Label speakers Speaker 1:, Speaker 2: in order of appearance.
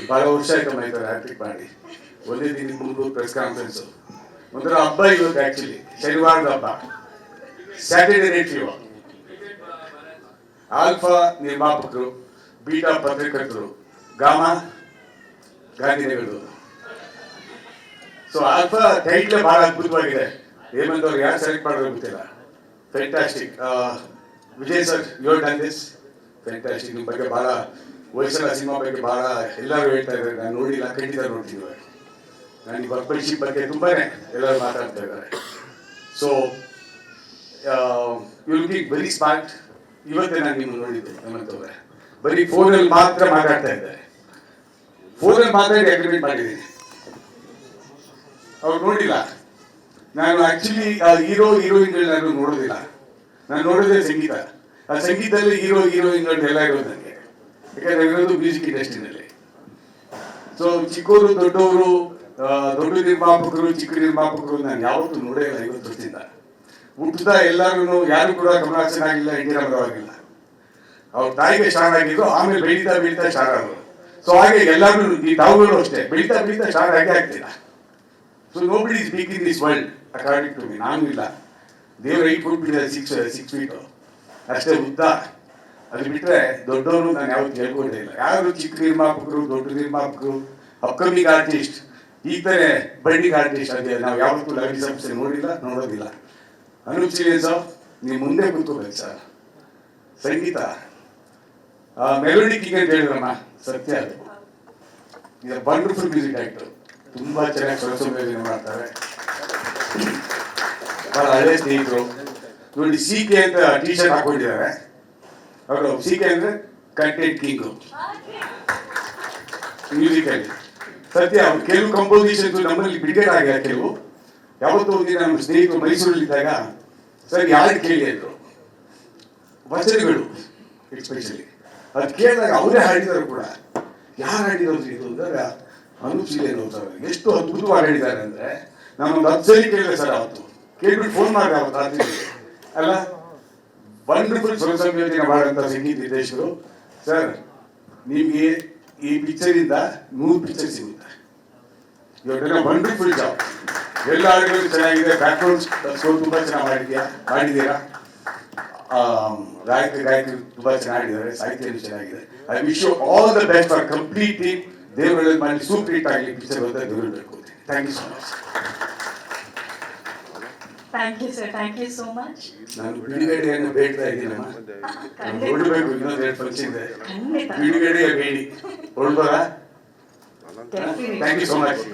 Speaker 1: ಭಾಳ ವರ್ಷ ಆಯ್ತು ಆಯ್ತಾರೆ ಹ್ಯಾಟ್ರಿಕ್ ಮಾಡಿ. ಒಂದೇ ದಿನ ಮುಗಿದು ಪ್ರೆಸ್ ಕಾನ್ಫರೆನ್ಸು. ಒಂಥರ ಹಬ್ಬ ಇವತ್ತು. ಆ್ಯಕ್ಚುಲಿ ಶನಿವಾರದ ಹಬ್ಬ, ಸ್ಯಾಟರ್ಡೇ ನೈಟ್ ಫೀವರ್. ಆಲ್ಫಾ ನಿರ್ಮಾಪಕರು, ಬೀಟಾ ಪತ್ರಕರ್ತರು, ಗಾಮಾ ಗಾಂಧಿನಗರದು. ಸೊ ಆಲ್ಫಾ ಟೈಟ್ಲೇ ಭಾಳ ಅದ್ಭುತವಾಗಿದೆ. ಹೇಮಂತ್ ಅವ್ರು ಯಾರು ಸೆಲೆಕ್ಟ್ ಮಾಡೋದು ಗೊತ್ತಿಲ್ಲ. Fantastic. Vijay sir, you done this fantastic. ನಿಮ್ಮ ಬಗ್ಗೆ ಭಾಳ ವಯಸ್ಸಲ್ಲ ಸಿನಿಮಾ ಬಗ್ಗೆ ಭಾಳ ಎಲ್ಲರೂ ಹೇಳ್ತಾ ಇದ್ದಾರೆ. ನಾನು ನೋಡಿಲ್ಲ, ಖಂಡಿತ ನೋಡ್ತೀನಿ. ನಾನು ಈ ವರ್ಕ್ಮನ್ಶಿಪ್ ಬಗ್ಗೆ ತುಂಬಾ ಎಲ್ಲರೂ ಮಾತಾಡ್ತಾ ಇದ್ದಾರೆ. So you looking very smart. ಇವತ್ತೇ ನಾನು ನಿಮ್ಮನ್ನು ನೋಡಿದ್ದೆ ಹೇಮಂತ್ ಅವರೇ. ಬರೀ ಫೋನಲ್ಲಿ ಮಾತ್ರ ಮಾತಾಡ್ತಾ ಇದ್ದಾರೆ. ಫೋನಲ್ಲಿ ಮಾತಾಡಿ ಅಗ್ರಿಮೆಂಟ್ ಮಾಡಿದ್ದೀನಿ. ಅವ್ರು ನೋಡಿಲ್ಲ. ನಾನು ಆಕ್ಚುಲಿ ಹೀರೋ ಹೀರೋಯಿನ್ಗಳು ನಾನು ನೋಡೋದಿಲ್ಲ. ನಾನು ನೋಡೋದೇ ಸಂಗೀತ. ಆ ಸಂಗೀತದಲ್ಲಿ ಹೀರೋಯಿನ್ಗಳು ಎಲ್ಲ ಇರೋದು ನನಗೆ. ಯಾಕಂದ್ರೆ ಇರೋದು ಮ್ಯೂಸಿಕ್ ಇಂಡಸ್ಟ್ರಿನಲ್ಲಿ. ಸೊ ಚಿಕ್ಕವರು ದೊಡ್ಡವರು, ದೊಡ್ಡ ನಿರ್ಮಾಪಕರು, ಚಿಕ್ಕ ನಿರ್ಮಾಪಕರು ನಾನು ಯಾವತ್ತೂ ನೋಡೇ ಇಲ್ಲ 50 ವರ್ಷದಿಂದ. ಹುಟ್ಟುತ್ತಾ ಎಲ್ಲರೂ ಯಾರು ಕೂಡ ಕಮಲಾಸನ್ ಆಗಿಲ್ಲ, ಎನ್ ಟಿ ರಾಮಾರಾವ್ ಆಗಿಲ್ಲ. ಅವ್ರ ತಾಯಿಗೆ ಸ್ಟಾರ್ ಆಗಿದ್ದು, ಆಮೇಲೆ ಬೆಳೀತಾ ಬೆಳೀತಾ ಸ್ಟಾರ್ ಆಗೋರು. ಸೊ ಹಾಗೆ ಎಲ್ಲರೂ ಈ ತಾವುಗಳು ಅಷ್ಟೇ ಬೆಳೀತಾ ಬೆಳೀತಾ ಸ್ಟಾರ್ ಆಗೇ ಆಗ್ತಿಲ್ಲ. So nobody is big in this world according to me. ನಾನು ಇಲ್ಲ, ದೇವ್ರ 8 ಫುಟ್ ಬಿಟ್ಟಿದೆ, 6 ಫೀಟು ಅಷ್ಟೇ ಉದ್ದ. ಅದು ಬಿಟ್ಟರೆ ದೊಡ್ಡವರು ನಾನು ಯಾವತ್ತು ಕೇಳ್ಕೊಂಡೇ ಇಲ್ಲ. ಯಾರು ಚಿಕ್ಕ ನಿರ್ಮಾಪಕರು, ದೊಡ್ಡ ನಿರ್ಮಾಪಕರು, ಅಪ್ಕಮಿಂಗ್ ಆರ್ಟಿಸ್ಟ್, ಈ ಥರ ಬಡ್ಡಿಂಗ್ ಆರ್ಟಿಸ್ಟ್ ಅದೇ ನಾವು ಯಾವತ್ತೂ ಲಗಡಿ ಸಂಸ್ಥೆ ನೋಡಿಲ್ಲ, ನೋಡೋದಿಲ್ಲ. ಅನೂಪ್ ಸಿಲಿಯನ್ ಸರ್, ನೀವು ಮುಂದೆ ಕೂತ್ಕೋಬೇಕು ಸರ್. ಸಂಗೀತ ಮೆಲೋಡಿ ಕಿಂಗ್ ಅಂತ ಹೇಳಿದ್ರಮ್ಮ, ಸತ್ಯ ಅದು. ಇದು ವಂಡರ್ಫುಲ್ ಮ್ಯೂಸಿಕ್ ಡೈರೆಕ್ಟರ್. ತುಂಬ ಚೆನ್ನಾಗಿ ಸ್ವರ ಸಂಯೋಜನೆ ಮಾಡ್ತಾರೆ. ಭಾಳ ಹಳೆ ಸ್ನೇಹಿತರು. ನೋಡಿ ಸಿ.ಕೆ ಅಂತ ಟೀ ಶರ್ಟ್ ಹಾಕೊಂಡಿದ್ದಾರೆ. ಅವರು ಸಿ.ಕೆ ಅಂದರೆ ಕಂಟೆಂಟ್ ಕಿಂಗು ಮ್ಯೂಸಿಕಲ್ಲಿ. ಸತ್ಯ, ಅವ್ರು ಕೆಲವು ಕಂಪೋಸಿಷನ್ಸ್ ನಮ್ಮಲ್ಲಿ ಬಿಡುಗಡೆ ಆಗ್ಯಾರ. ಕೆಲವು ಯಾವತ್ತೂ ಒಂದಿನ ನಮ್ಮ ಸ್ನೇಹಿತರು ಮೈಸೂರಲ್ಲಿದ್ದಾಗ ಸರ್ ಯಾರು ಕೇಳಿ ಅಂದರು, ವಚನಗಳು ಎಸ್ಪೆಷಲಿ. ಅದು ಕೇಳಿದಾಗ ಅವರೇ ಹಾಡಿದರು ಕೂಡ. ಯಾರು ಹಾಡಿರೋದು ಇದು ಅಂದಾಗ ಅನೂಪ್ ಸಿಲಿಯನ್ ಸರ್ ಎಷ್ಟು ಅದ್ಭುತವಾಗಿ ಹೇಳಿದ್ದಾರೆ ಅಂದರೆ, ನಾನೊಂದು 10 ಸಲ ಕೇಳಿದೆ ಸರ್. ಅವತ್ತು ಕೇಳ್ಬಿಟ್ಟು ಫೋನ್ ಮಾಡಿದೆ ಅವತ್ತು ರಾತ್ರಿ. ಅಲ್ಲ, ವಂಡರ್ಫುಲ್ ಸ್ವರ ಸಂಯೋಜನೆ ಮಾಡುವಂಥ ಸಂಗೀತ ನಿರ್ದೇಶಕರು ಸರ್. ನಿಮಗೆ ಈ ಪಿಕ್ಚರಿಂದ 100 ಪಿಕ್ಚರ್ ಸಿಗುತ್ತೆ. ಇವಾಗ ವಂಡರ್ಫುಲ್ ಜಾಬ್. ಎಲ್ಲ ಹಾಡುಗಳು ಚೆನ್ನಾಗಿದೆ. ಬ್ಯಾಕ್ಗ್ರೌಂಡ್ ಸ್ಕೋರ್ ತುಂಬ ಚೆನ್ನಾಗಿ ಮಾಡಿದ್ದೀರಾ. ಗಾಯಕರು ತುಂಬ ಚೆನ್ನಾಗಿದ್ದಾರೆ. ಸಾಹಿತ್ಯನೂ ಚೆನ್ನಾಗಿದೆ. I wish you all the best for complete team. ದೇವರಲ್ಲಿ ಮಾಡಿ ಸೂಪರ್ ಹಿಟ್ ಆಗಲಿ ಪಿಕ್ಚರ್ ಅಂತ ದೇವರು ಬೇಡ್ಕೊಳ್ತೀನಿ. Thank you so much.
Speaker 2: Thank you sir, thank you so much.
Speaker 1: ನಾನು ಬಿಡುಗಡೆಯನ್ನು ಬೇಡ್ತಾ ಇದ್ದೀನಮ್ಮ. ಹೊರಡಬೇಕು, ಇನ್ನೊಂದು 2 ಫಂಕ್ಷನ್ ಇದೆ. ಬಿಡುಗಡೆಯ ಬೇಡಿ ಹೊರಡ್ಬೋದಾ? Thank you so much.